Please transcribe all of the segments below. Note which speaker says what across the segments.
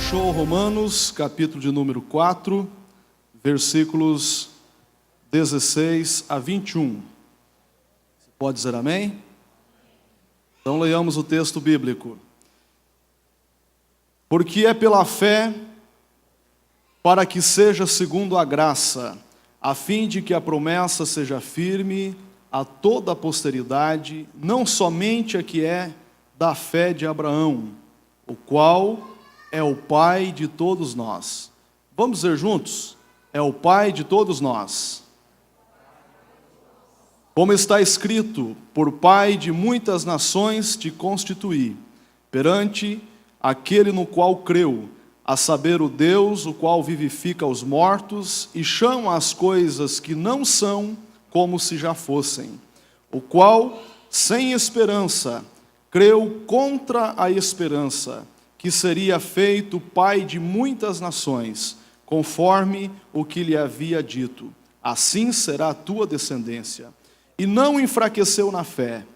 Speaker 1: achou Romanos, capítulo de número 4, versículos 16 a 21. Você pode dizer amém? Então leiamos o texto bíblico. Porque é pela fé, para que seja segundo a graça, a fim de que a promessa seja firme a toda a posteridade, não somente a que é da fé de Abraão, o qual é o pai de todos nós. Vamos dizer juntos? É o pai de todos nós. Como está escrito, por pai de muitas nações te constituí, perante aquele no qual creu, a saber o Deus, o qual vivifica os mortos e chama as coisas que não são como se já fossem, o qual, sem esperança, creu contra a esperança, que seria feito pai de muitas nações, conforme o que lhe havia dito, assim será a tua descendência. E não enfraqueceu na fé,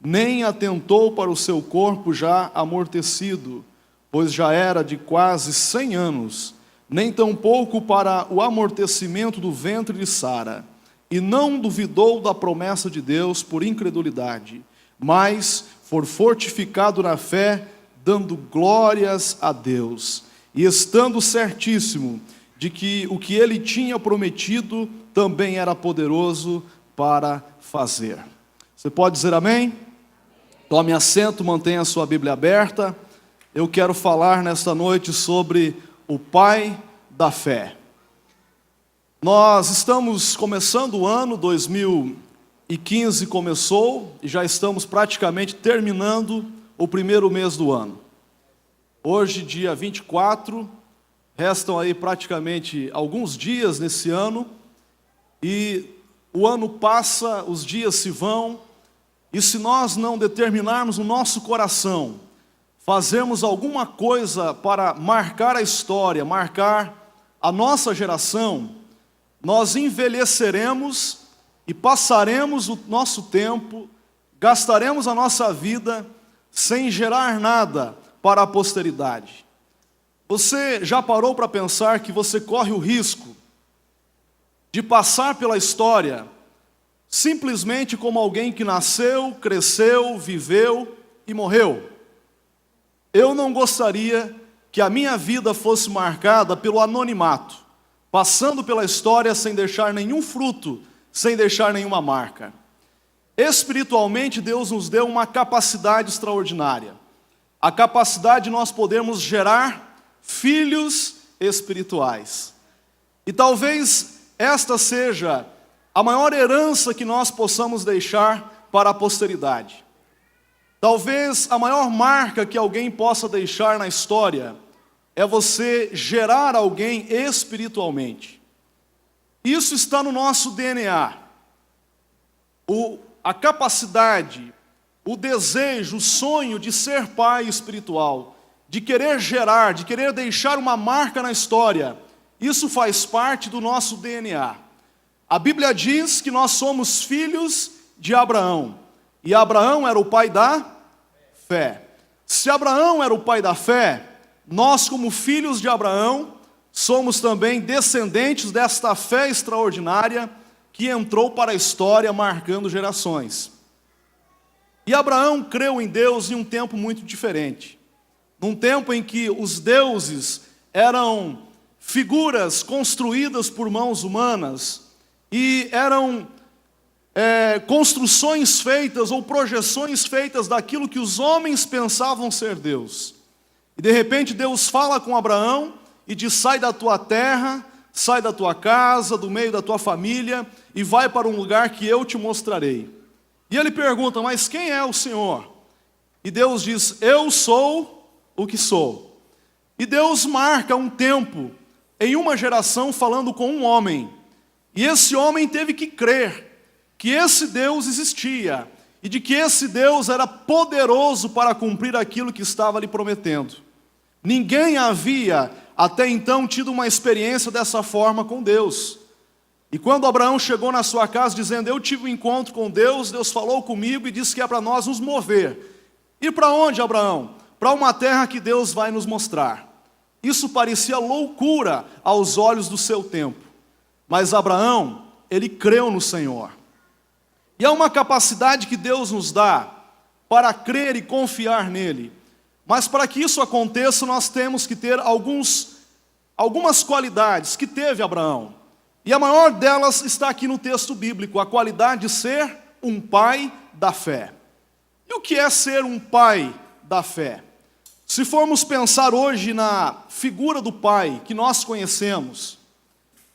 Speaker 1: nem atentou para o seu corpo já amortecido, pois já era de quase 100 anos, nem tampouco para o amortecimento do ventre de Sara, e não duvidou da promessa de Deus por incredulidade, mas for fortificado na fé, dando glórias a Deus, e estando certíssimo de que o que ele tinha prometido também era poderoso para fazer. Você pode dizer amém? Tome assento, mantenha a sua Bíblia aberta. Eu quero falar nesta noite sobre o pai da fé. Nós estamos começando o ano, 2015 começou, e já estamos praticamente terminando o primeiro mês do ano. Hoje, dia 24, restam aí praticamente alguns dias nesse ano, e o ano passa, os dias se vão, e se nós não determinarmos no nosso coração, fazermos alguma coisa para marcar a história, marcar a nossa geração, nós envelheceremos e passaremos o nosso tempo, gastaremos a nossa vida sem gerar nada para a posteridade. Você já parou para pensar que você corre o risco de passar pela história simplesmente como alguém que nasceu, cresceu, viveu e morreu? Eu não gostaria que a minha vida fosse marcada pelo anonimato, passando pela história sem deixar nenhum fruto, sem deixar nenhuma marca. Espiritualmente, Deus nos deu uma capacidade extraordinária. A capacidade de nós podermos gerar filhos espirituais. E talvez esta seja a maior herança que nós possamos deixar para a posteridade. Talvez a maior marca que alguém possa deixar na história é você gerar alguém espiritualmente. Isso está no nosso DNA. A capacidade, o desejo, o sonho de ser pai espiritual, de querer gerar, de querer deixar uma marca na história, isso faz parte do nosso DNA. A Bíblia diz que nós somos filhos de Abraão, e Abraão era o pai da fé. Se Abraão era o pai da fé, nós, como filhos de Abraão, somos também descendentes desta fé extraordinária que entrou para a história marcando gerações. E Abraão creu em Deus em um tempo muito diferente. Num tempo em que os deuses eram figuras construídas por mãos humanas e eram construções feitas ou projeções feitas daquilo que os homens pensavam ser Deus. E de repente Deus fala com Abraão e diz: sai da tua terra, sai da tua casa, do meio da tua família e vai para um lugar que eu te mostrarei. E ele pergunta: mas quem é o Senhor? E Deus diz: eu sou o que sou. E Deus marca um tempo em uma geração falando com um homem. E esse homem teve que crer que esse Deus existia e de que esse Deus era poderoso para cumprir aquilo que estava lhe prometendo. Ninguém havia até então tido uma experiência dessa forma com Deus. E quando Abraão chegou na sua casa dizendo: eu tive um encontro com Deus, Deus falou comigo e disse que é para nós nos mover. E para onde, Abraão? Para uma terra que Deus vai nos mostrar. Isso parecia loucura aos olhos do seu tempo. Mas Abraão, ele creu no Senhor. E é uma capacidade que Deus nos dá para crer e confiar nele. Mas para que isso aconteça, nós temos que ter algumas qualidades que teve Abraão. E a maior delas está aqui no texto bíblico, a qualidade de ser um pai da fé. E o que é ser um pai da fé? Se formos pensar hoje na figura do pai que nós conhecemos,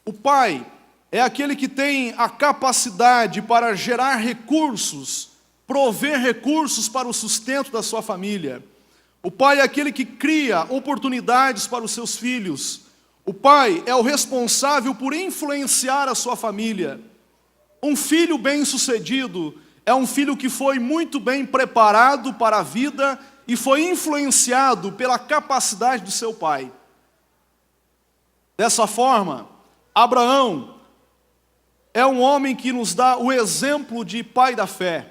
Speaker 1: o pai é aquele que tem a capacidade para gerar recursos, prover recursos para o sustento da sua família. O pai é aquele que cria oportunidades para os seus filhos. O pai é o responsável por influenciar a sua família. Um filho bem-sucedido é um filho que foi muito bem preparado para a vida e foi influenciado pela capacidade do seu pai. Dessa forma, Abraão é um homem que nos dá o exemplo de pai da fé,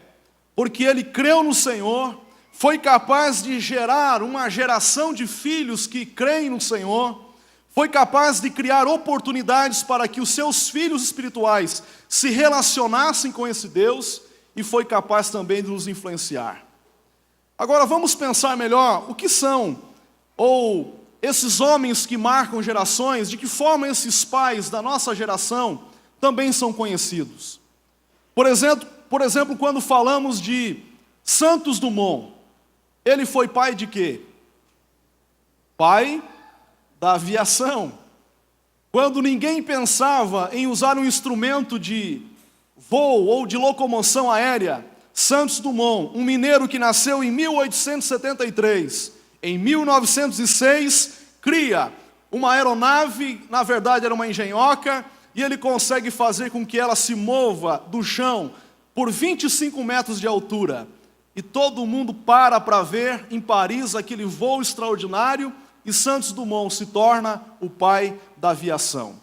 Speaker 1: porque ele creu no Senhor, foi capaz de gerar uma geração de filhos que creem no Senhor, foi capaz de criar oportunidades para que os seus filhos espirituais se relacionassem com esse Deus e foi capaz também de nos influenciar. Agora vamos pensar melhor o que são, ou esses homens que marcam gerações, de que forma esses pais da nossa geração também são conhecidos. Por exemplo, quando falamos de Santos Dumont, ele foi pai de quê? Pai da aviação. Quando ninguém pensava em usar um instrumento de voo ou de locomoção aérea, Santos Dumont, um mineiro que nasceu em 1873, em 1906, cria uma aeronave, na verdade era uma engenhoca, e ele consegue fazer com que ela se mova do chão por 25 metros de altura. E todo mundo para ver em Paris aquele voo extraordinário, e Santos Dumont se torna o pai da aviação.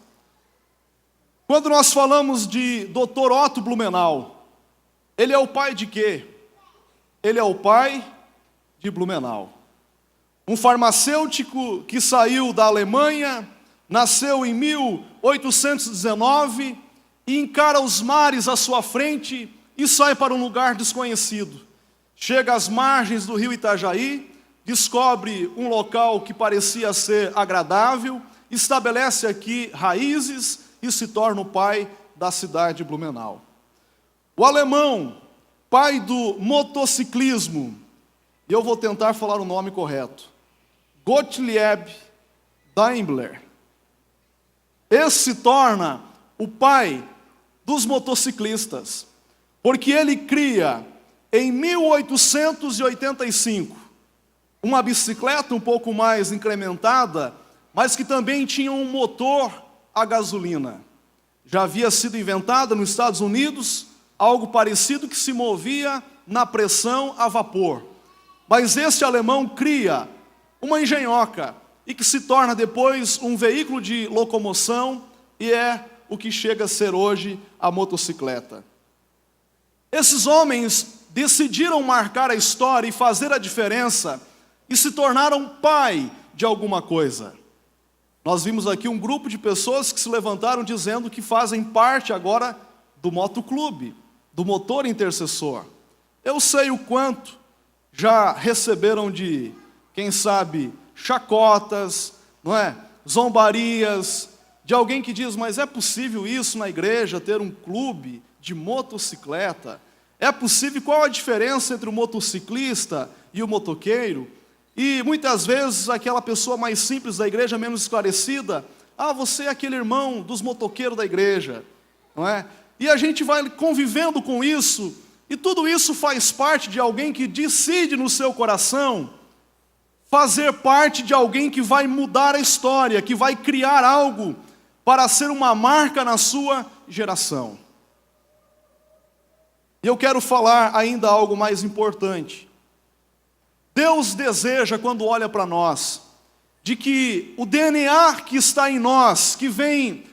Speaker 1: Quando nós falamos de Dr. Otto Blumenau, ele é o pai de quê? Ele é o pai de Blumenau. Um farmacêutico que saiu da Alemanha, nasceu em 1819 e encara os mares à sua frente e sai para um lugar desconhecido. Chega às margens do rio Itajaí, descobre um local que parecia ser agradável, estabelece aqui raízes e se torna o pai da cidade de Blumenau. O alemão, pai do motociclismo, e eu vou tentar falar o nome correto, Gottlieb Daimler. Esse se torna o pai dos motociclistas, porque ele cria, em 1885, uma bicicleta um pouco mais incrementada, mas que também tinha um motor a gasolina. Já havia sido inventada nos Estados Unidos algo parecido que se movia na pressão a vapor. Mas este alemão cria uma engenhoca e que se torna depois um veículo de locomoção e é o que chega a ser hoje a motocicleta. Esses homens decidiram marcar a história e fazer a diferença e se tornaram pai de alguma coisa. Nós vimos aqui um grupo de pessoas que se levantaram dizendo que fazem parte agora do motoclube, do motor intercessor. Eu sei o quanto já receberam de, quem sabe, chacotas, não é? Zombarias, de alguém que diz, mas é possível isso na igreja, ter um clube de motocicleta? É possível? Qual a diferença entre o motociclista e o motoqueiro? E muitas vezes aquela pessoa mais simples da igreja, menos esclarecida, você é aquele irmão dos motoqueiros da igreja, não é? E a gente vai convivendo com isso, e tudo isso faz parte de alguém que decide no seu coração fazer parte de alguém que vai mudar a história, que vai criar algo para ser uma marca na sua geração. E eu quero falar ainda algo mais importante. Deus deseja, quando olha para nós, de que o DNA que está em nós, que vem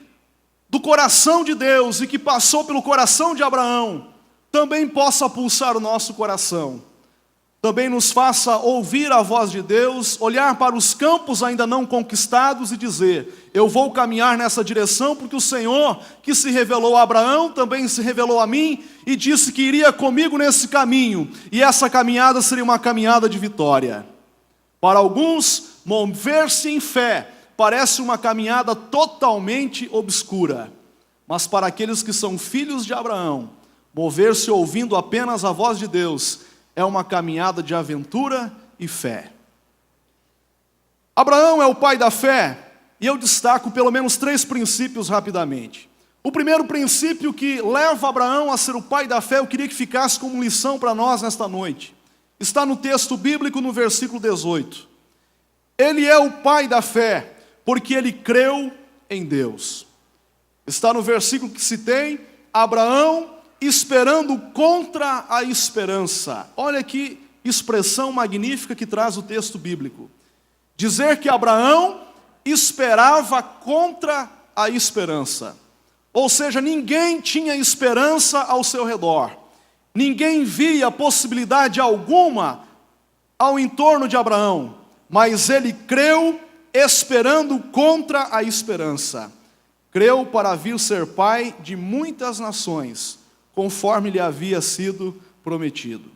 Speaker 1: do coração de Deus e que passou pelo coração de Abraão, também possa pulsar o nosso coração. também nos faça ouvir a voz de Deus, olhar para os campos ainda não conquistados e dizer: eu vou caminhar nessa direção, porque o Senhor, que se revelou a Abraão, também se revelou a mim e disse que iria comigo nesse caminho, e essa caminhada seria uma caminhada de vitória. Para alguns, mover-se em fé parece uma caminhada totalmente obscura, mas para aqueles que são filhos de Abraão, mover-se ouvindo apenas a voz de Deus é uma caminhada de aventura e fé. Abraão é o pai da fé, e eu destaco pelo menos 3 princípios rapidamente. O primeiro princípio que leva Abraão a ser o pai da fé, eu queria que ficasse como lição para nós nesta noite. Está no texto bíblico, no versículo 18. Ele é o pai da fé, porque ele creu em Deus. Está no versículo que citei: Abraão esperando contra a esperança. Olha que expressão magnífica que traz o texto bíblico. Dizer que Abraão esperava contra a esperança. Ou seja, ninguém tinha esperança ao seu redor. Ninguém via possibilidade alguma ao entorno de Abraão. Mas ele creu esperando contra a esperança. Creu para vir ser pai de muitas nações, conforme lhe havia sido prometido.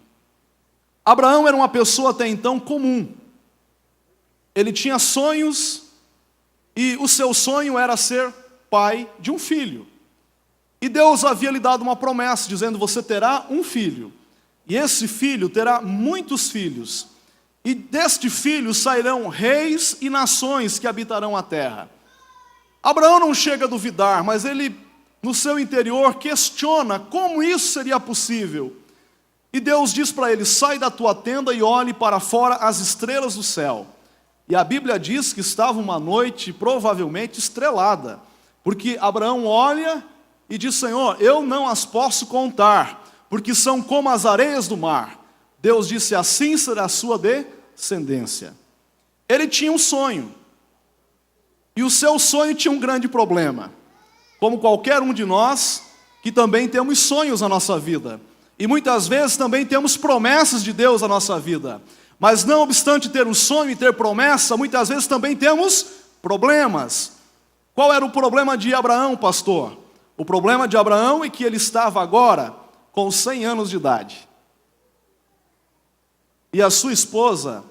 Speaker 1: Abraão era uma pessoa até então comum. Ele tinha sonhos, e o seu sonho era ser pai de um filho. E Deus havia lhe dado uma promessa, dizendo: você terá um filho, e esse filho terá muitos filhos, e deste filho sairão reis e nações que habitarão a terra. Abraão não chega a duvidar, mas ele, no seu interior, questiona como isso seria possível. E Deus diz para ele: sai da tua tenda e olhe para fora as estrelas do céu. E a Bíblia diz que estava uma noite provavelmente estrelada, porque Abraão olha e diz: Senhor, eu não as posso contar, porque são como as areias do mar. Deus disse: assim será a sua descendência. Ele tinha um sonho, e o seu sonho tinha um grande problema. Como qualquer um de nós, que também temos sonhos na nossa vida. E muitas vezes também temos promessas de Deus na nossa vida. Mas não obstante ter um sonho e ter promessa, muitas vezes também temos problemas. Qual era o problema de Abraão, pastor? O problema de Abraão é que ele estava agora com 100 anos de idade. E a sua esposa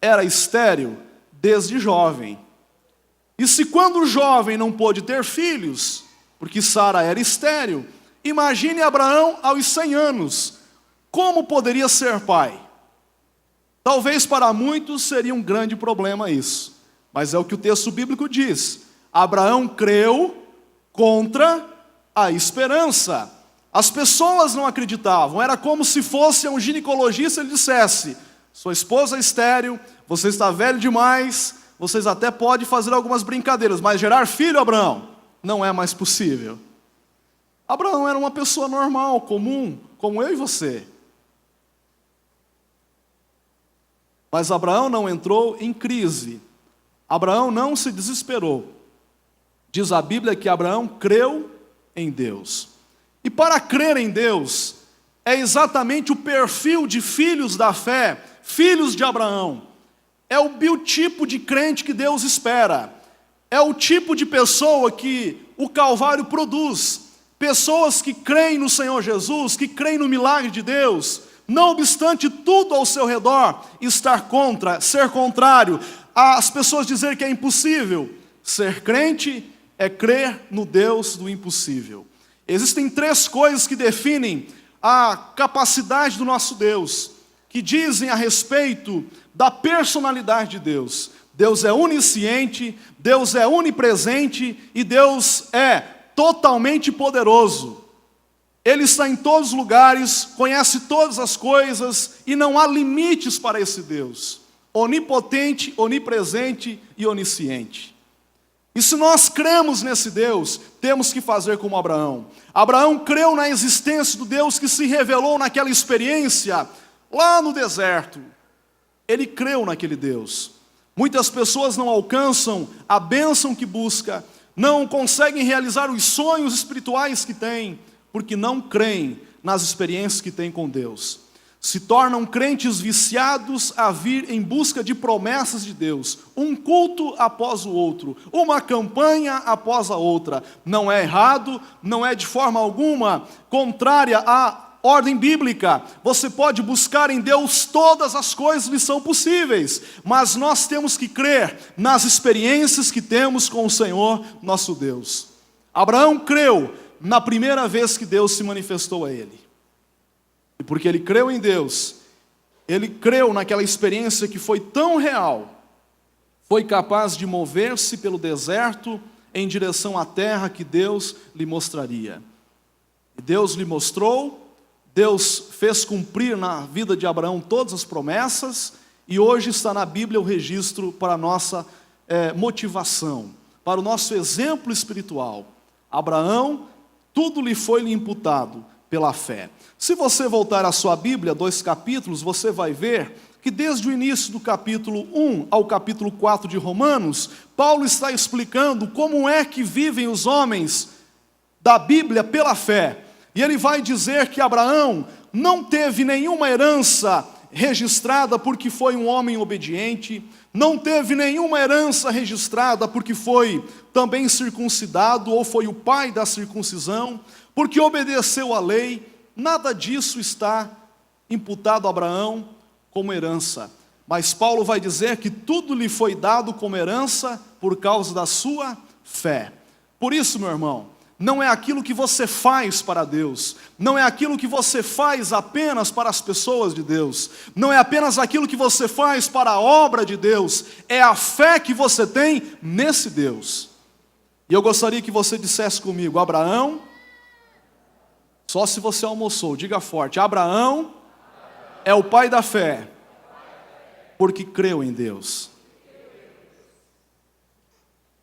Speaker 1: era estéril desde jovem. E se quando o jovem não pôde ter filhos, porque Sara era estéril, imagine Abraão aos 100 anos, como poderia ser pai? Talvez para muitos seria um grande problema isso, mas é o que o texto bíblico diz: Abraão creu contra a esperança. As pessoas não acreditavam, era como se fosse um ginecologista e ele dissesse: sua esposa é estéril, você está velho demais, vocês até podem fazer algumas brincadeiras, mas gerar filho, Abraão, não é mais possível. Abraão era uma pessoa normal, comum, como eu e você. Mas Abraão não entrou em crise. Abraão não se desesperou. Diz a Bíblia que Abraão creu em Deus. E para crer em Deus, é exatamente o perfil de filhos da fé, filhos de Abraão. É o biotipo de crente que Deus espera. É o tipo de pessoa que o Calvário produz. Pessoas que creem no Senhor Jesus, que creem no milagre de Deus, não obstante tudo ao seu redor estar contra, ser contrário, as pessoas dizerem que é impossível. Ser crente é crer no Deus do impossível. Existem 3 coisas que definem a capacidade do nosso Deus, que dizem a respeito da personalidade de Deus. Deus é onisciente, Deus é onipresente e Deus é totalmente poderoso. Ele está em todos os lugares, conhece todas as coisas e não há limites para esse Deus. Onipotente, onipresente e onisciente. E se nós cremos nesse Deus, temos que fazer como Abraão. Abraão creu na existência do Deus que se revelou naquela experiência lá no deserto. Ele creu naquele Deus. Muitas pessoas não alcançam a bênção que busca, não conseguem realizar os sonhos espirituais que têm, porque não creem nas experiências que têm com Deus. se tornam crentes viciados a vir em busca de promessas de Deus, um culto após o outro, uma campanha após a outra. Não é errado, não é de forma alguma contrária à ordem bíblica. Você pode buscar em Deus, todas as coisas lhe são possíveis, mas nós temos que crer nas experiências que temos com o Senhor nosso Deus. Abraão creu na primeira vez que Deus se manifestou a ele. E porque ele creu em Deus, ele creu naquela experiência que foi tão real, foi capaz de mover-se pelo deserto em direção à terra que Deus lhe mostraria. E Deus lhe mostrou, Deus fez cumprir na vida de Abraão todas as promessas, e hoje está na Bíblia o registro para a nossa motivação, para o nosso exemplo espiritual. Abraão, tudo lhe foi imputado pela fé. Se você voltar à sua Bíblia, 2 capítulos, você vai ver que desde o início do capítulo 1 ao capítulo 4 de Romanos, Paulo está explicando como é que vivem os homens da Bíblia pela fé. E ele vai dizer que Abraão não teve nenhuma herança registrada porque foi um homem obediente, não teve nenhuma herança registrada porque foi também circuncidado ou foi o pai da circuncisão, porque obedeceu à lei. Nada disso está imputado a Abraão como herança. Mas Paulo vai dizer que tudo lhe foi dado como herança por causa da sua fé. Por isso, meu irmão, não é aquilo que você faz para Deus, não é aquilo que você faz apenas para as pessoas de Deus, não é apenas aquilo que você faz para a obra de Deus, é a fé que você tem nesse Deus. E eu gostaria que você dissesse comigo: Abraão, só se você almoçou, diga forte, Abraão é o pai da fé, porque creu em Deus.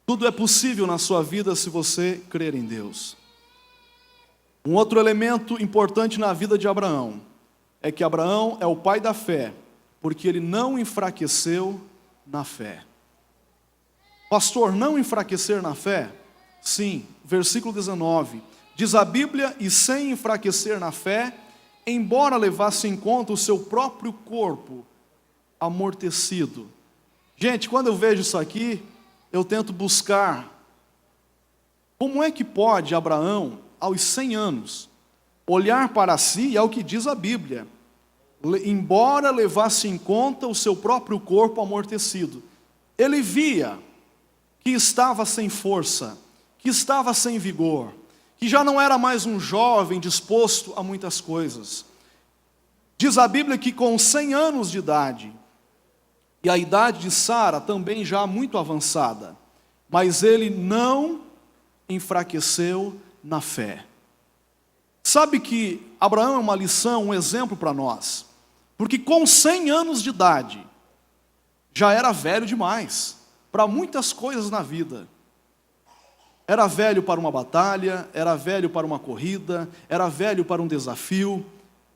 Speaker 1: Tudo é possível na sua vida se você crer em Deus. Um outro elemento importante na vida de Abraão é que Abraão é o pai da fé, porque ele não enfraqueceu na fé. Pastor, não enfraquecer na fé? Sim, versículo 19, diz a Bíblia: e sem enfraquecer na fé, embora levasse em conta o seu próprio corpo amortecido. Gente, quando eu vejo isso aqui, eu tento buscar como é que pode Abraão, aos 100 anos, olhar para si, e é o que diz a Bíblia, embora levasse em conta o seu próprio corpo amortecido. Ele via que estava sem força, que estava sem vigor, que já não era mais um jovem disposto a muitas coisas. Diz a Bíblia que com 100 anos de idade, e a idade de Sara também já muito avançada, mas ele não enfraqueceu na fé. Sabe que Abraão é uma lição, um exemplo para nós, porque com 100 anos de idade, já era velho demais, para muitas coisas na vida. Era velho para uma batalha, era velho para uma corrida, era velho para um desafio,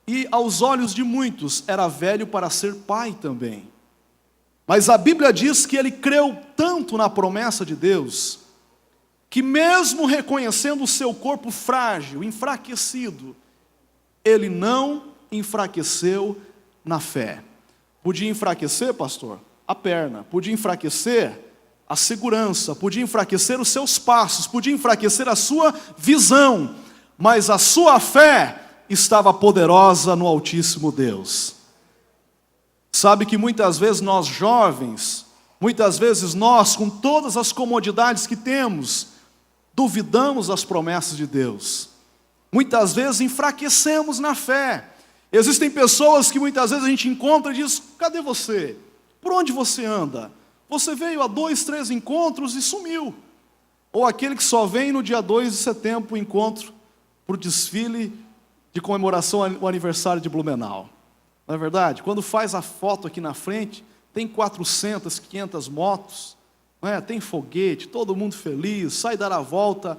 Speaker 1: e aos olhos de muitos, era velho para ser pai também. Mas a Bíblia diz que ele creu tanto na promessa de Deus, que mesmo reconhecendo o seu corpo frágil, enfraquecido, ele não enfraqueceu na fé. Podia enfraquecer, pastor, a perna, podia enfraquecer a segurança, podia enfraquecer os seus passos, podia enfraquecer a sua visão, mas a sua fé estava poderosa no Altíssimo Deus. Sabe que muitas vezes nós jovens, muitas vezes nós, com todas as comodidades que temos, duvidamos das promessas de Deus. Muitas vezes enfraquecemos na fé. Existem pessoas que muitas vezes a gente encontra e diz: cadê você? Por onde você anda? Você veio a 2, 3 encontros e sumiu. Ou aquele que só vem no dia 2 de setembro para o encontro, para o desfile de comemoração ao aniversário de Blumenau. Não é verdade? Quando faz a foto aqui na frente, tem 400, 500 motos, não é? Tem foguete, todo mundo feliz, sai dar a volta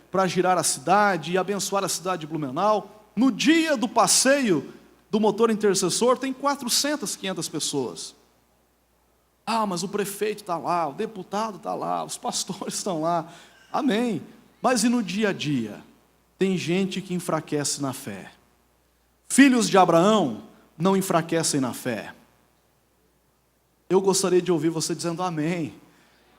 Speaker 1: para girar a cidade e abençoar a cidade de Blumenau. No dia do passeio do motor intercessor, tem 400, 500 pessoas. Ah, mas o prefeito está lá, o deputado está lá, os pastores estão lá. Amém. Mas e no dia a dia? Tem gente que enfraquece na fé. Filhos de Abraão não enfraquecem na fé. Eu gostaria de ouvir você dizendo amém.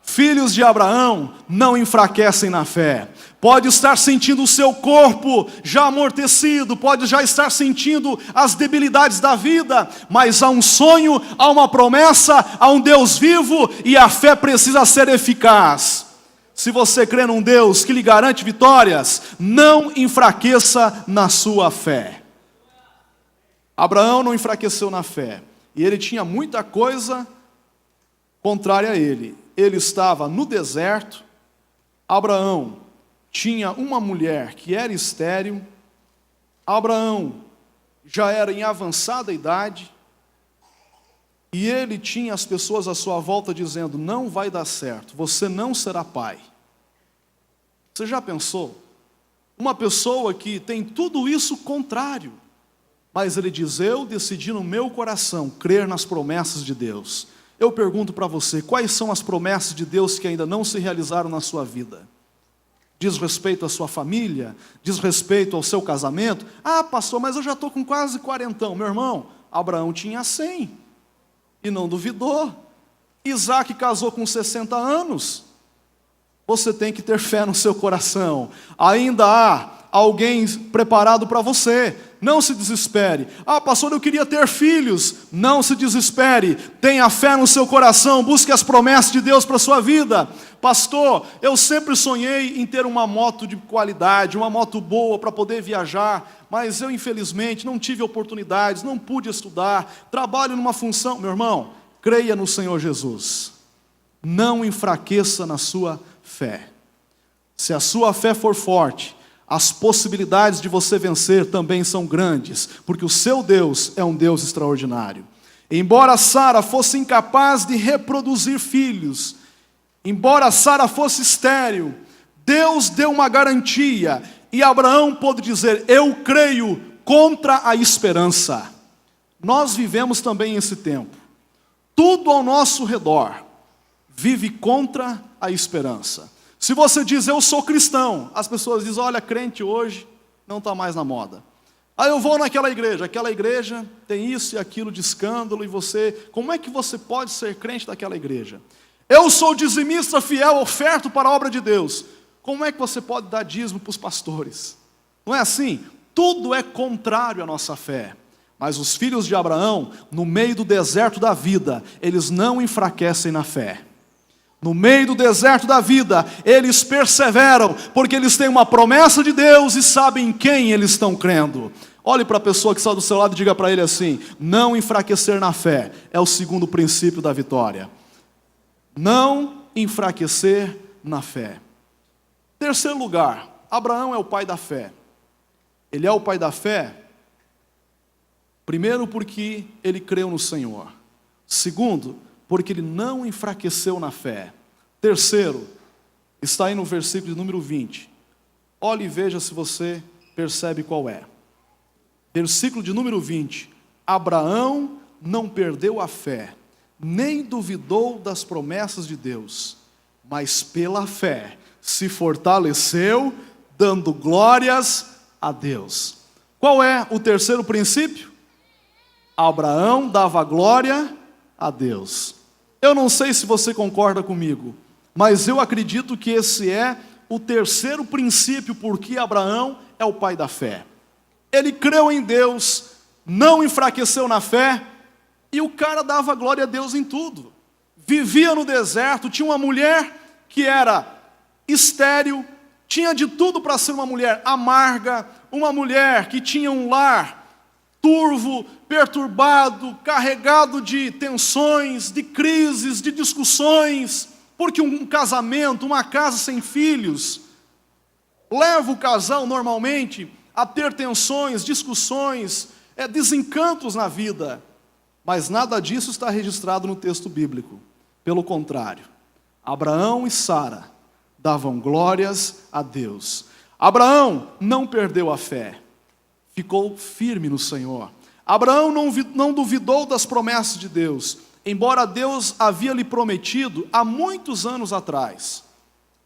Speaker 1: Filhos de Abraão não enfraquecem na fé. Pode estar sentindo o seu corpo já amortecido, pode já estar sentindo as debilidades da vida, mas há um sonho, há uma promessa, há um Deus vivo e a fé precisa ser eficaz. Se você crê num Deus que lhe garante vitórias, não enfraqueça na sua fé. Abraão não enfraqueceu na fé, e ele tinha muita coisa contrária a ele. Ele estava no deserto. Abraão tinha uma mulher que era estéril. Abraão já era em avançada idade. E ele tinha as pessoas à sua volta dizendo: não vai dar certo, você não será pai. Você já pensou? Uma pessoa que tem tudo isso contrário, mas ele diz: eu decidi no meu coração crer nas promessas de Deus. Eu pergunto para você, quais são as promessas de Deus que ainda não se realizaram na sua vida? Diz respeito à sua família? Diz respeito ao seu casamento? Ah, pastor, mas eu já estou com quase 40. Meu irmão, Abraão tinha 100 e não duvidou. Isaac casou com 60 anos. Você tem que ter fé no seu coração. Ainda há alguém preparado para você. Não se desespere. Ah, pastor, eu queria ter filhos. Não se desespere. Tenha fé no seu coração. Busque as promessas de Deus para a sua vida. Pastor, eu sempre sonhei em ter uma moto de qualidade, uma moto boa para poder viajar, mas eu infelizmente não tive oportunidades, não pude estudar, trabalho numa função. Meu irmão, creia no Senhor Jesus. Não enfraqueça na sua fé. Se a sua fé for forte, as possibilidades de você vencer também são grandes, porque o seu Deus é um Deus extraordinário. Embora Sara fosse incapaz de reproduzir filhos, embora Sara fosse estéril, Deus deu uma garantia, e Abraão pôde dizer: eu creio contra a esperança. Nós vivemos também esse tempo. Tudo ao nosso redor vive contra a esperança. Se você diz: eu sou cristão, as pessoas dizem: olha, crente hoje não está mais na moda. Aí eu vou naquela igreja tem isso e aquilo de escândalo, e você, como é que você pode ser crente daquela igreja? Eu sou dizimista fiel, oferto para a obra de Deus. Como é que você pode dar dízimo para os pastores? Não é assim? Tudo é contrário à nossa fé. Mas os filhos de Abraão, no meio do deserto da vida, eles não enfraquecem na fé. No meio do deserto da vida, eles perseveram, porque eles têm uma promessa de Deus e sabem em quem eles estão crendo. Olhe para a pessoa que está do seu lado e diga para ele assim: não enfraquecer na fé é o segundo princípio da vitória. Não enfraquecer na fé. Terceiro lugar, Abraão é o pai da fé. Ele é o pai da fé, primeiro porque ele creu no Senhor. Segundo, porque ele não enfraqueceu na fé. Terceiro, está aí no versículo de número 20. Olhe e veja se você percebe qual é. Versículo de número 20. Abraão não perdeu a fé, nem duvidou das promessas de Deus, mas pela fé se fortaleceu, dando glórias a Deus. Qual é o terceiro princípio? Abraão dava glória a Deus. Eu não sei se você concorda comigo, mas eu acredito que esse é o terceiro princípio porque Abraão é o pai da fé. Ele creu em Deus, não enfraqueceu na fé, e o cara dava glória a Deus em tudo. Vivia no deserto, tinha uma mulher que era estéril, tinha de tudo para ser uma mulher amarga, uma mulher que tinha um lar turvo, perturbado, carregado de tensões, de crises, de discussões, porque um casamento, uma casa sem filhos, leva o casal normalmente a ter tensões, discussões, desencantos na vida. Mas nada disso está registrado no texto bíblico. Pelo contrário, Abraão e Sara davam glórias a Deus. Abraão não perdeu a fé, ficou firme no Senhor. Abraão não duvidou das promessas de Deus, embora Deus havia lhe prometido há muitos anos atrás.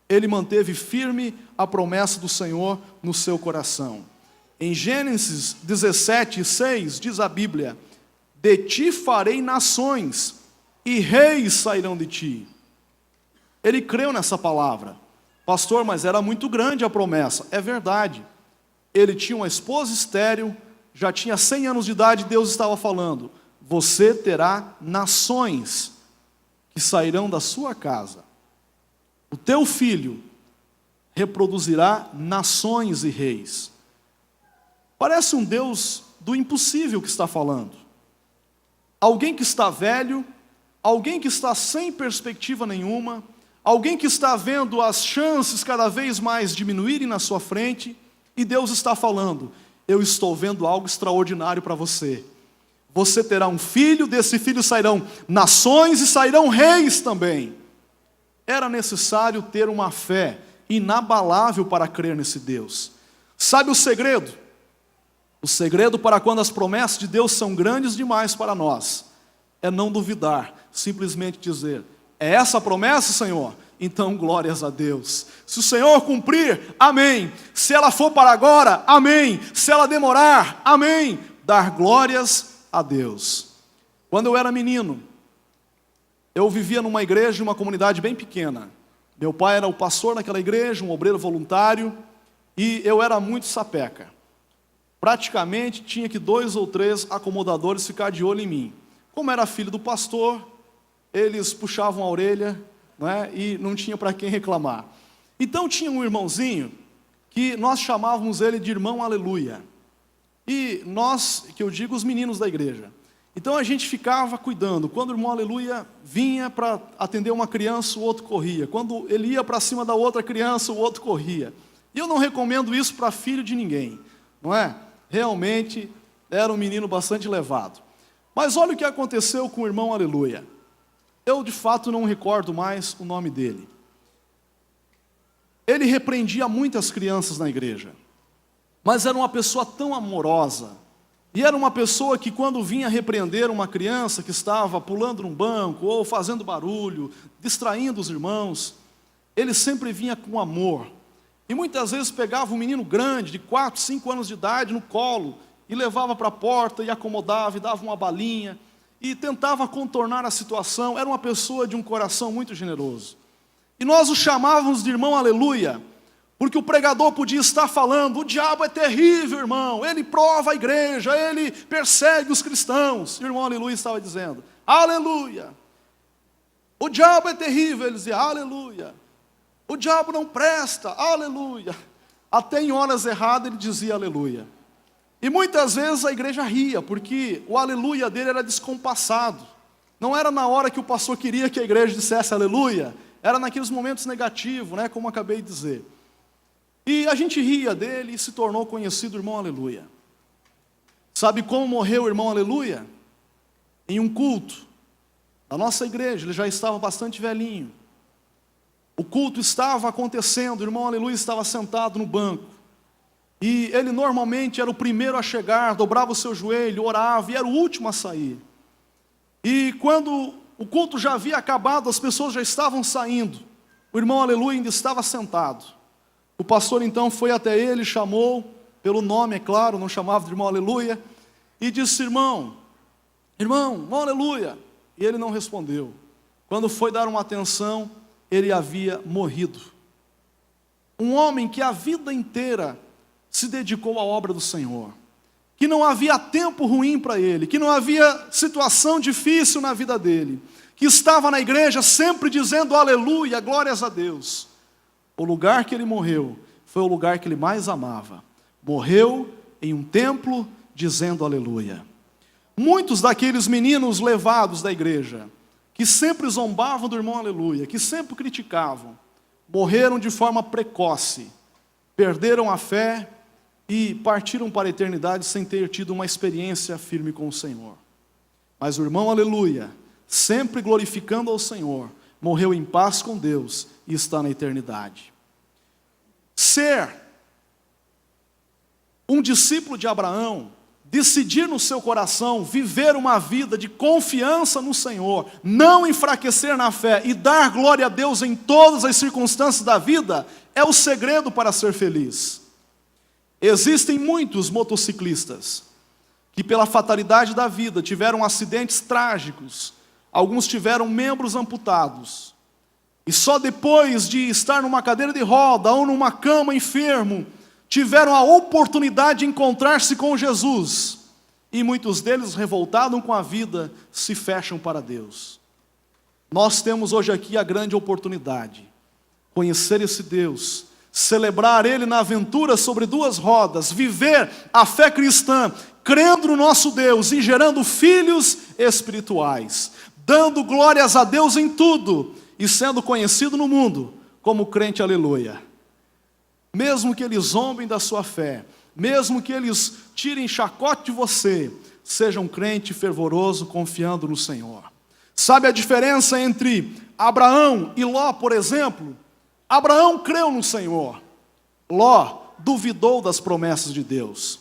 Speaker 1: Ele manteve firme a promessa do Senhor no seu coração. Em Gênesis 17:6 diz a Bíblia: de ti farei nações, e reis sairão de ti. Ele creu nessa palavra. Pastor, mas era muito grande a promessa. É verdade. Ele tinha uma esposa estéril, já tinha 100 anos de idade, Deus estava falando: você terá nações que sairão da sua casa. O teu filho reproduzirá nações e reis. Parece um Deus do impossível que está falando. Alguém que está velho, alguém que está sem perspectiva nenhuma, alguém que está vendo as chances cada vez mais diminuírem na sua frente, e Deus está falando: eu estou vendo algo extraordinário para você. Você terá um filho, desse filho sairão nações e sairão reis também. Era necessário ter uma fé inabalável para crer nesse Deus. Sabe o segredo? O segredo para quando as promessas de Deus são grandes demais para nós é não duvidar, simplesmente dizer: é essa a promessa, Senhor? Então glórias a Deus. Se o Senhor cumprir, amém. Se ela for para agora, amém. Se ela demorar, amém. Dar glórias a Deus. Quando eu era menino, eu vivia numa igreja, uma comunidade bem pequena. Meu pai era o pastor naquela igreja, um obreiro voluntário, e eu era muito sapeca. Praticamente tinha que 2 ou 3 acomodadores ficar de olho em mim. Como era filho do pastor, eles puxavam a orelha, né, e não tinha para quem reclamar. Então tinha um irmãozinho que nós chamávamos ele de irmão Aleluia. E nós, que eu digo, os meninos da igreja. Então a gente ficava cuidando. Quando o irmão Aleluia vinha para atender uma criança, o outro corria. Quando ele ia para cima da outra criança, o outro corria. E eu não recomendo isso para filho de ninguém, não é? Realmente era um menino bastante levado. Mas olha o que aconteceu com o irmão Aleluia. Eu de fato não recordo mais o nome dele. Ele repreendia muitas crianças na igreja. Mas era uma pessoa tão amorosa. E era uma pessoa que quando vinha repreender uma criança que estava pulando num banco, ou fazendo barulho, distraindo os irmãos, ele sempre vinha com amor. E muitas vezes pegava um menino grande, de 4, 5 anos de idade, no colo, e levava para a porta, e acomodava, e dava uma balinha, e tentava contornar a situação. Era uma pessoa de um coração muito generoso. E nós o chamávamos de irmão Aleluia, porque o pregador podia estar falando: o diabo é terrível, irmão, ele prova a igreja, ele persegue os cristãos. E o irmão Aleluia estava dizendo: aleluia. O diabo é terrível, ele dizia: aleluia. O diabo não presta, aleluia. Até em horas erradas ele dizia aleluia. E muitas vezes a igreja ria, porque o aleluia dele era descompassado. Não era na hora que o pastor queria que a igreja dissesse aleluia, era naqueles momentos negativos, né, como acabei de dizer. E a gente ria dele e se tornou conhecido o irmão Aleluia. Sabe como morreu o irmão Aleluia? Em um culto da nossa igreja. Ele já estava bastante velhinho. O culto estava acontecendo, o irmão Aleluia estava sentado no banco. E ele normalmente era o primeiro a chegar, dobrava o seu joelho, orava e era o último a sair. E quando o culto já havia acabado, as pessoas já estavam saindo, o irmão Aleluia ainda estava sentado. O pastor então foi até ele, chamou, pelo nome é claro, não chamava de irmão Aleluia, e disse: irmão Aleluia. E ele não respondeu. Quando foi dar uma atenção, ele havia morrido. Um homem que a vida inteira se dedicou à obra do Senhor, que não havia tempo ruim para ele, que não havia situação difícil na vida dele, que estava na igreja sempre dizendo aleluia, glórias a Deus. O lugar que ele morreu foi o lugar que ele mais amava. Morreu em um templo dizendo aleluia. Muitos daqueles meninos levados da igreja, que sempre zombavam do irmão Aleluia, que sempre criticavam, morreram de forma precoce, perderam a fé e partiram para a eternidade sem ter tido uma experiência firme com o Senhor. Mas o irmão Aleluia, sempre glorificando ao Senhor, morreu em paz com Deus e está na eternidade. Ser um discípulo de Abraão, decidir no seu coração viver uma vida de confiança no Senhor, não enfraquecer na fé e dar glória a Deus em todas as circunstâncias da vida, é o segredo para ser feliz. Existem muitos motociclistas, que pela fatalidade da vida tiveram acidentes trágicos, alguns tiveram membros amputados, e só depois de estar numa cadeira de roda ou numa cama enfermo, tiveram a oportunidade de encontrar-se com Jesus, e muitos deles, revoltados com a vida, se fecham para Deus. Nós temos hoje aqui a grande oportunidade, conhecer esse Deus, celebrar Ele na aventura sobre duas rodas, viver a fé cristã, crendo no nosso Deus e gerando filhos espirituais, dando glórias a Deus em tudo e sendo conhecido no mundo como crente aleluia. Mesmo que eles zombem da sua fé, mesmo que eles tirem chacote de você, seja um crente fervoroso confiando no Senhor. Sabe a diferença entre Abraão e Ló, por exemplo? Abraão creu no Senhor, Ló duvidou das promessas de Deus.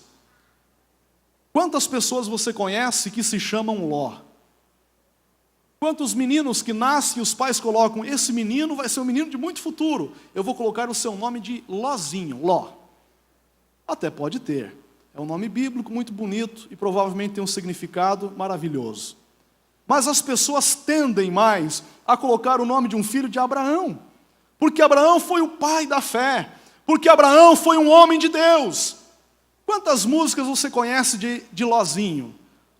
Speaker 1: Quantas pessoas você conhece que se chamam Ló? Quantos meninos que nascem e os pais colocam, esse menino vai ser um menino de muito futuro, eu vou colocar o seu nome de Lózinho, Ló. Até pode ter, é um nome bíblico muito bonito e provavelmente tem um significado maravilhoso. Mas as pessoas tendem mais a colocar o nome de um filho de Abraão, porque Abraão foi o pai da fé, porque Abraão foi um homem de Deus. Quantas músicas você conhece de Lózinho?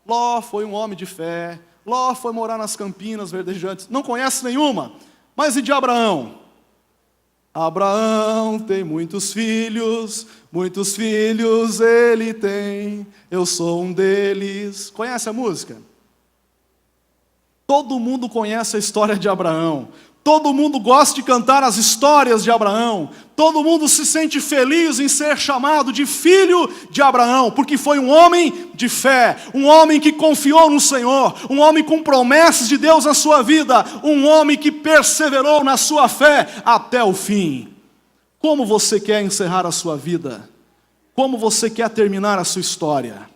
Speaker 1: Ló foi um homem de fé, Ló foi morar nas Campinas verdejantes. Não conhece nenhuma? Mas e de Abraão? Abraão tem muitos filhos ele tem, eu sou um deles. Conhece a música? Todo mundo conhece a história de Abraão. Todo mundo gosta de cantar as histórias de Abraão. Todo mundo se sente feliz em ser chamado de filho de Abraão, porque foi um homem de fé, um homem que confiou no Senhor, um homem com promessas de Deus na sua vida, um homem que perseverou na sua fé até o fim. Como você quer encerrar a sua vida? Como você quer terminar a sua história?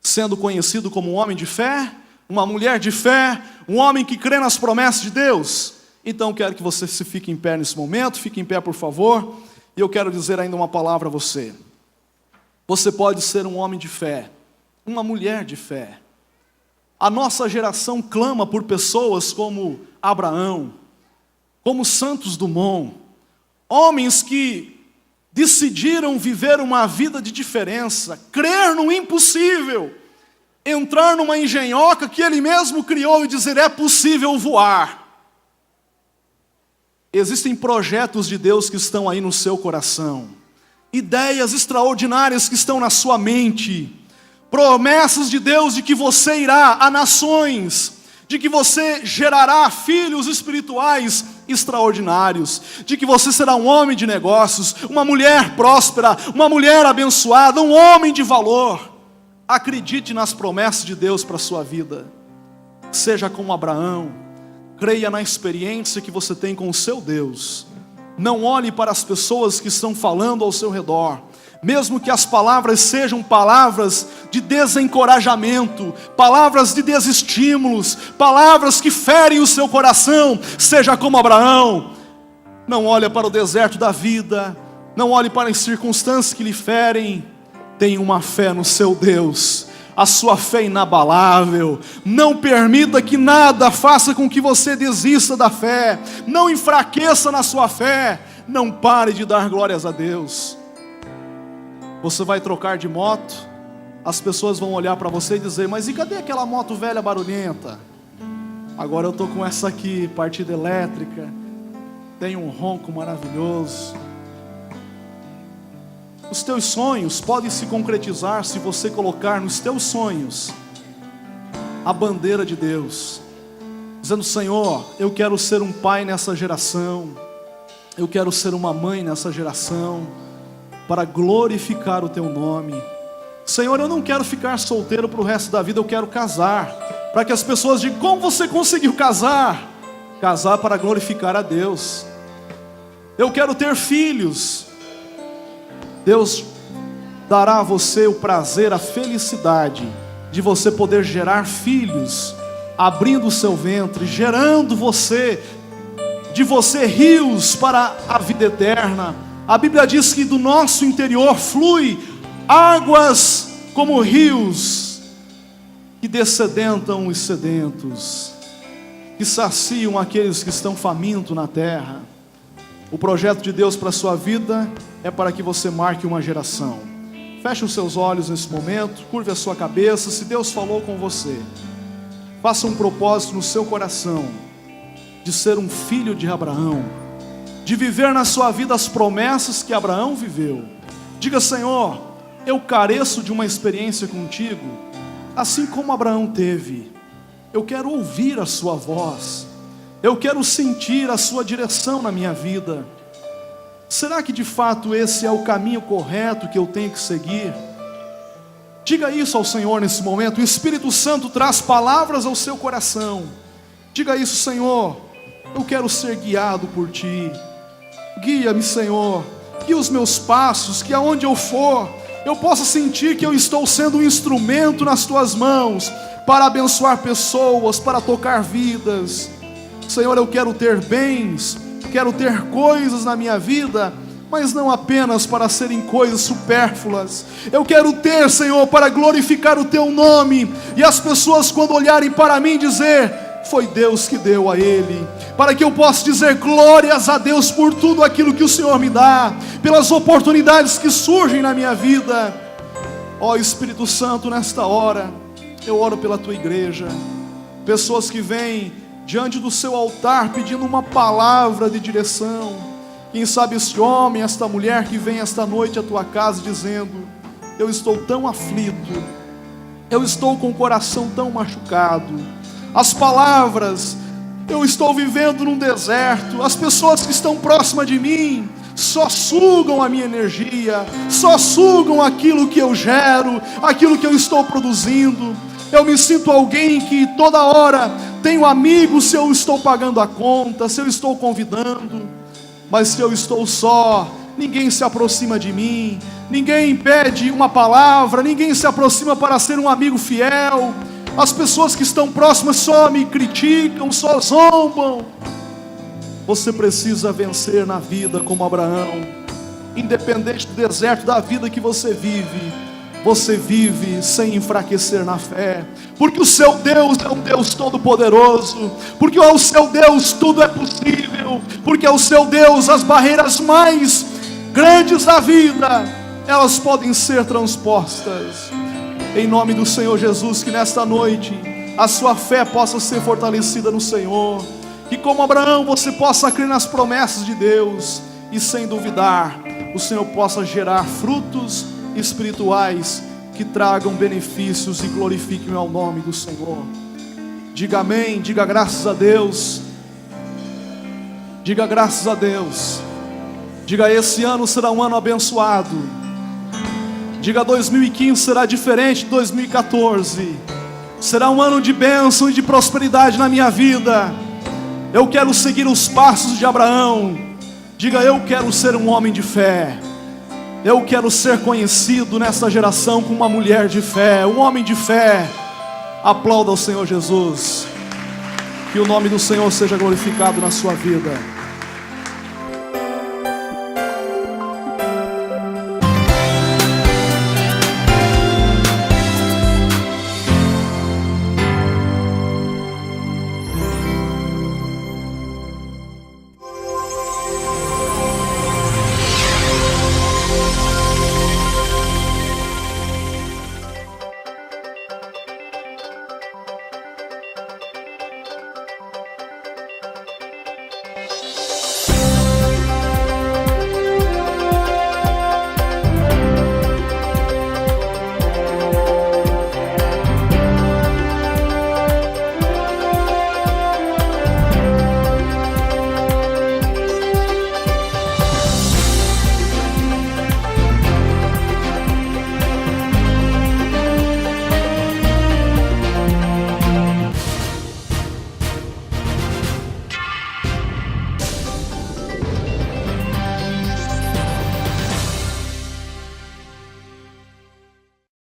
Speaker 1: Sendo conhecido como um homem de fé, uma mulher de fé, um homem que crê nas promessas de Deus? Então quero que você se fique em pé nesse momento, fique em pé por favor, e eu quero dizer ainda uma palavra a você. Você pode ser um homem de fé, uma mulher de fé. A nossa geração clama por pessoas como Abraão, como Santos Dumont, homens que decidiram viver uma vida de diferença, crer no impossível, entrar numa engenhoca que ele mesmo criou e dizer, é possível voar. Existem projetos de Deus que estão aí no seu coração, ideias extraordinárias que estão na sua mente, promessas de Deus de que você irá a nações, de que você gerará filhos espirituais extraordinários, de que você será um homem de negócios, uma mulher próspera, uma mulher abençoada, um homem de valor. Acredite nas promessas de Deus para a sua vida. Seja como Abraão. Creia na experiência que você tem com o seu Deus. Não olhe para as pessoas que estão falando ao seu redor. Mesmo que as palavras sejam palavras de desencorajamento, palavras de desestímulos, palavras que ferem o seu coração, seja como Abraão. Não olhe para o deserto da vida, não olhe para as circunstâncias que lhe ferem. Tenha uma fé no seu Deus, a sua fé inabalável. Não permita que nada faça com que você desista da fé. Não enfraqueça na sua fé. Não pare de dar glórias a Deus. Você vai trocar de moto, as pessoas vão olhar para você e dizer, mas e cadê aquela moto velha barulhenta? Agora eu estou com essa aqui, partida elétrica, tem um ronco maravilhoso. Os teus sonhos podem se concretizar se você colocar nos teus sonhos a bandeira de Deus, dizendo, Senhor, eu quero ser um pai nessa geração, eu quero ser uma mãe nessa geração, para glorificar o teu nome. Senhor, eu não quero ficar solteiro para o resto da vida, eu quero casar, para que as pessoas digam, como você conseguiu casar? Casar para glorificar a Deus. Eu quero ter filhos. Deus dará a você o prazer, a felicidade de você poder gerar filhos, abrindo o seu ventre, gerando de você rios para a vida eterna. A Bíblia diz que do nosso interior flui águas como rios que dessedentam os sedentos, que saciam aqueles que estão famintos na terra. O projeto de Deus para a sua vida é para que você marque uma geração. Feche os seus olhos nesse momento, curve a sua cabeça. Se Deus falou com você, faça um propósito no seu coração de ser um filho de Abraão, de viver na sua vida as promessas que Abraão viveu. Diga: Senhor, eu careço de uma experiência contigo, assim como Abraão teve. Eu quero ouvir a sua voz, eu quero sentir a sua direção na minha vida. Será que de fato esse é o caminho correto que eu tenho que seguir? Diga isso ao Senhor nesse momento. O Espírito Santo traz palavras ao seu coração. Diga isso: Senhor, eu quero ser guiado por Ti. Guia-me, Senhor, guia os meus passos, que aonde eu for, eu possa sentir que eu estou sendo um instrumento nas Tuas mãos, para abençoar pessoas, para tocar vidas. Senhor, eu quero ter bens, quero ter coisas na minha vida, mas não apenas para serem coisas supérfluas. Eu quero ter, Senhor, para glorificar o Teu nome, e as pessoas, quando olharem para mim, dizer: foi Deus que deu a ele. Para que eu possa dizer glórias a Deus por tudo aquilo que o Senhor me dá, pelas oportunidades que surgem na minha vida. Ó Espírito Santo, nesta hora eu oro pela Tua igreja, pessoas que vêm diante do Seu altar pedindo uma palavra de direção. Quem sabe esse homem, esta mulher que vem esta noite à Tua casa dizendo: eu estou tão aflito, eu estou com o coração tão machucado, as palavras, eu estou vivendo num deserto, as pessoas que estão próximas de mim só sugam a minha energia, só sugam aquilo que eu gero, aquilo que eu estou produzindo. Eu me sinto alguém que toda hora tenho amigos se eu estou pagando a conta, se eu estou convidando, mas se eu estou só, ninguém se aproxima de mim, ninguém pede uma palavra, ninguém se aproxima para ser um amigo fiel. As pessoas que estão próximas só me criticam, só zombam. Você precisa vencer na vida como Abraão. Independente do deserto da vida que você vive sem enfraquecer na fé, porque o seu Deus é um Deus todo-poderoso, porque ao seu Deus tudo é possível, porque ao seu Deus as barreiras mais grandes da vida, elas podem ser transpostas. Em nome do Senhor Jesus, que nesta noite a sua fé possa ser fortalecida no Senhor, que como Abraão você possa crer nas promessas de Deus, e sem duvidar o Senhor possa gerar frutos espirituais que tragam benefícios e glorifiquem ao nome do Senhor. Diga amém, diga graças a Deus, diga graças a Deus, diga: esse ano será um ano abençoado. Diga: 2015 será diferente de 2014. Será um ano de bênção e de prosperidade na minha vida. Eu quero seguir os passos de Abraão. Diga: eu quero ser um homem de fé. Eu quero ser conhecido nesta geração como uma mulher de fé, um homem de fé. Aplauda o Senhor Jesus. Que o nome do Senhor seja glorificado na sua vida.